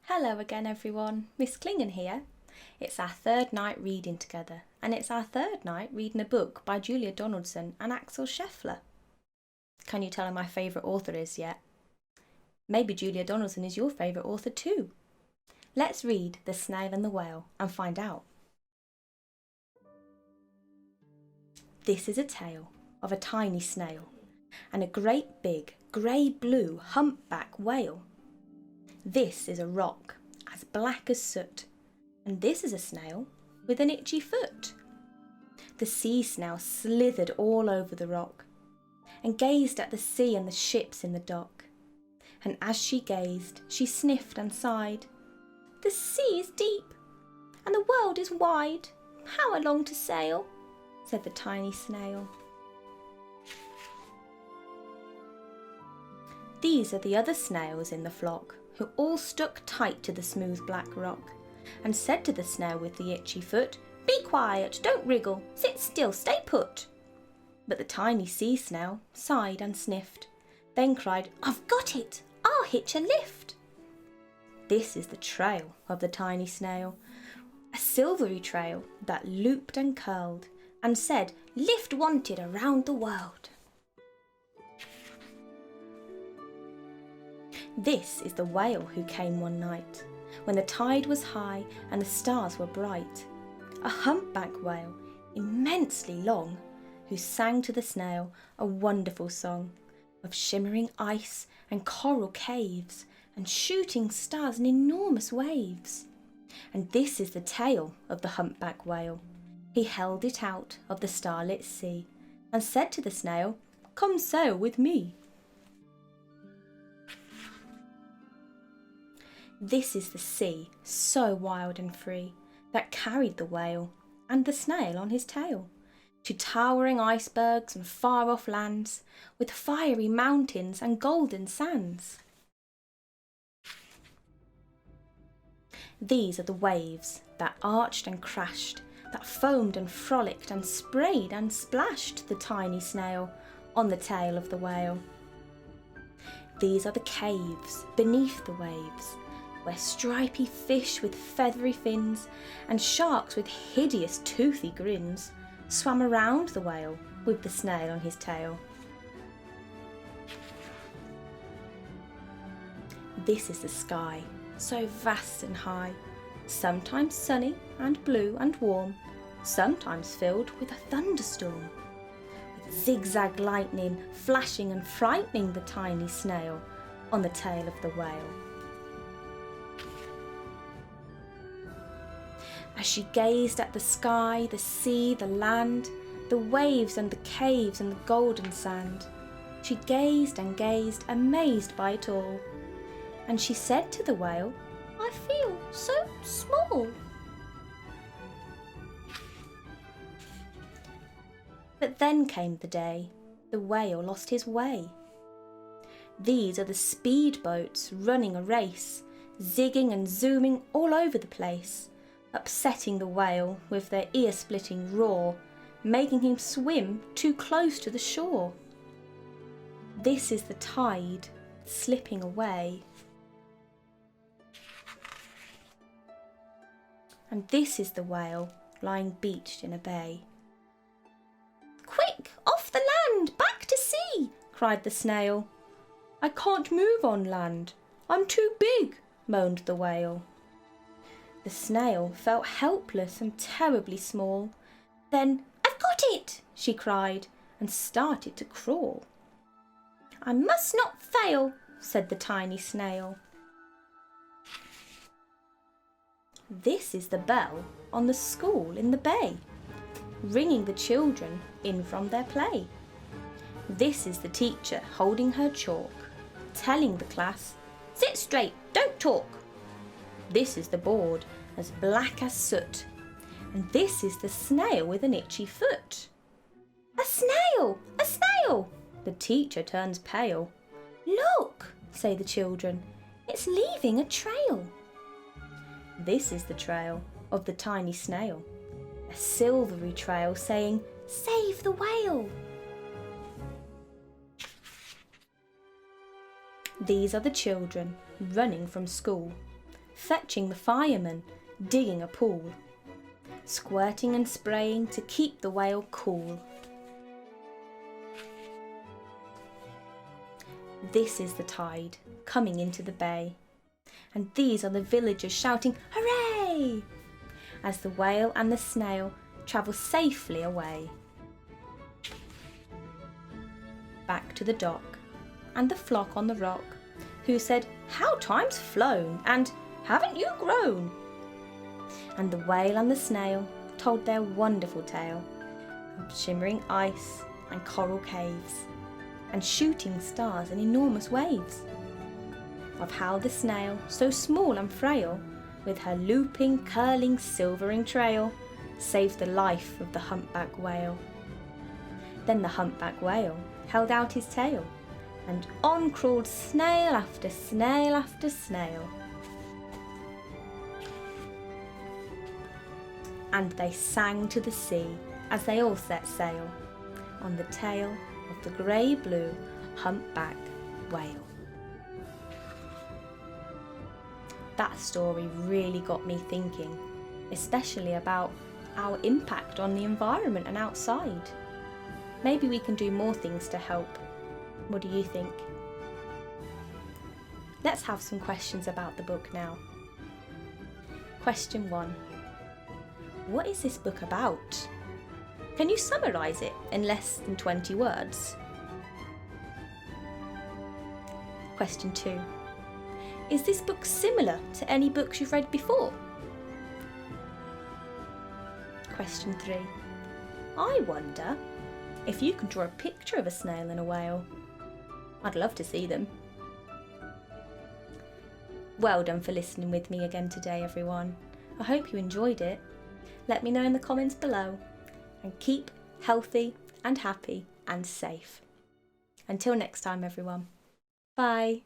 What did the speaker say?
Hello again everyone, Miss Clingan here. It's our third night reading together and it's our third night reading a book by Julia Donaldson and Axel Scheffler. Can you tell who my favourite author is yet? Maybe Julia Donaldson is your favourite author too. Let's read The Snail and the Whale and find out. This is a tale of a tiny snail and a great big grey-blue humpback whale. This is a rock as black as soot, and this is a snail with an itchy foot. The sea snail slithered all over the rock and gazed at the sea and the ships in the dock. And as she gazed, she sniffed and sighed. The sea is deep and the world is wide. How I long to sail, said the tiny snail. These are the other snails in the flock, who all stuck tight to the smooth black rock, and said to the snail with the itchy foot, Be quiet, don't wriggle, sit still, stay put. But the tiny sea snail sighed and sniffed, then cried, I've got it, I'll hitch a lift. This is the trail of the tiny snail, a silvery trail that looped and curled, and said, Lift wanted around the world. This is the whale who came one night, when the tide was high and the stars were bright. A humpback whale, immensely long, who sang to the snail a wonderful song of shimmering ice and coral caves and shooting stars and enormous waves. And this is the tale of the humpback whale. He held it out of the starlit sea and said to the snail, Come sail with me. This is the sea, so wild and free, that carried the whale and the snail on his tail to towering icebergs and far-off lands, with fiery mountains and golden sands. These are the waves that arched and crashed, that foamed and frolicked and sprayed and splashed the tiny snail on the tail of the whale. These are the caves beneath the waves, where stripy fish with feathery fins and sharks with hideous toothy grins swam around the whale with the snail on his tail. This is the sky, so vast and high, sometimes sunny and blue and warm, sometimes filled with a thunderstorm, with zigzag lightning flashing and frightening the tiny snail on the tail of the whale. As she gazed at the sky, the sea, the land, the waves and the caves and the golden sand, she gazed and gazed, amazed by it all. And she said to the whale, I feel so small. But then came the day the whale lost his way. These are the speedboats running a race, zigging and zooming all over the place, upsetting the whale with their ear-splitting roar, making him swim too close to the shore. This is the tide slipping away. And this is the whale lying beached in a bay. Quick, off the land, back to sea, cried the snail. I can't move on land, I'm too big, moaned the whale. The snail felt helpless and terribly small. Then, I've got it, she cried, and started to crawl. I must not fail, said the tiny snail. This is the bell on the school in the bay, ringing the children in from their play. This is the teacher holding her chalk, telling the class, Sit straight, don't talk. This is the board, as black as soot, and this is the snail with an itchy foot. A snail! A snail! The teacher turns pale. Look, say the children, it's leaving a trail. This is the trail of the tiny snail, a silvery trail saying, Save the whale! These are the children running from school, fetching the fireman, digging a pool, squirting and spraying to keep the whale cool. This is the tide coming into the bay, and these are the villagers shouting hooray as the whale and the snail travel safely away. Back to the dock and the flock on the rock, who said, "How time's flown, and haven't you grown?" And the whale and the snail told their wonderful tale of shimmering ice and coral caves, and shooting stars and enormous waves, of how the snail, so small and frail, with her looping, curling, silvering trail, saved the life of the humpback whale. Then the humpback whale held out his tail, and on crawled snail after snail after snail. And they sang to the sea as they all set sail on the tail of the grey-blue humpback whale. That story really got me thinking, especially about our impact on the environment and outside. Maybe we can do more things to help. What do you think? Let's have some questions about the book now. Question 1. What is this book about? Can you summarise it in less than 20 words? Question 2. Is this book similar to any books you've read before? Question 3. I wonder if you can draw a picture of a snail and a whale. I'd love to see them. Well done for listening with me again today, everyone. I hope you enjoyed it. Let me know in the comments below, and keep healthy and happy and safe. Until next time, everyone. Bye.